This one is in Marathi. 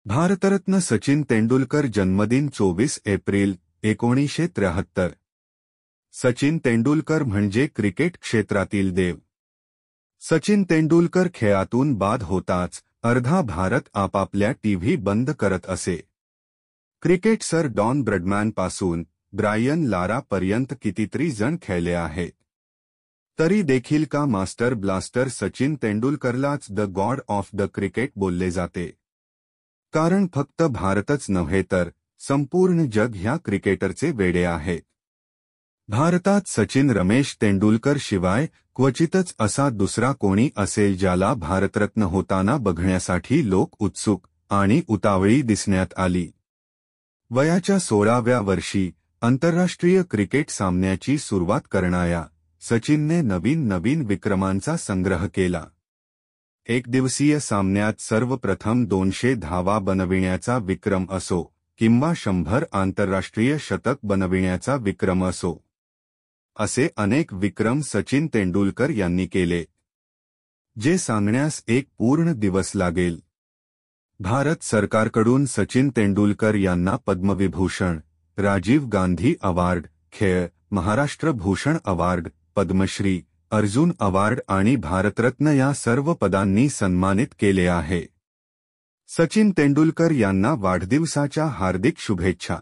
भारतरत्न सचिन तेंडुलकर जन्मदिन 24 एप्रिल 1973। सचिन तेंडुलकर म्हणजे क्रिकेट क्षेत्रातील देव। सचिन तेंडुलकर खेळातून बाद होताच अर्धा भारत आपापल्या टीव्ही बंद करत असे। क्रिकेट सर डॉन ब्रॅडमॅन पासून ब्रायन लारा पर्यंत कितीतरी जण खेळले आहेत, तरी देखील का मास्टर ब्लास्टर सचिन तेंडुलकरलाच the god of the cricket बोलले जाते? कारण फक्त भारतच नव्हे तर संपूर्ण जग ह्या क्रिकेटरचे वेडे आहेत। भारतात सचिन रमेश तेंडुलकर शिवाय क्वचितच असा दुसरा कोणी असेल ज्याला भारतरत्न होताना बघण्यासाठी लोक उत्सुक आणि उतावळी दिसण्यात आली। वयाच्या 16व्या वर्षी आंतरराष्ट्रीय क्रिकेट सामन्याची सुरुवात करणाऱ्या सचिनने नवीन विक्रमांचा संग्रह केला। एकदिवसीय सामन्यात सर्वप्रथम 200 धावा बनविण्याचा विक्रम असो किंवा 100 आंतरराष्ट्रीय शतक बनविण्याचा विक्रम असो, असे अनेक विक्रम सचिन तेंडुलकर यांनी केले, जे सांगण्यास एक पूर्ण दिवस लागेल। भारत सरकारकडून सचिन तेंडुलकर यांना पद्मविभूषण, राजीव गांधी अवॉर्ड, खेळ महाराष्ट्र भूषण अवॉर्ड, पद्मश्री, अर्जुन अवॉर्ड आणि भारतरत्न या सर्व पदांनी सन्मानित केले आहे। सचिन तेंडुलकर यांना वाढदिवसाच्या हार्दिक शुभेच्छा।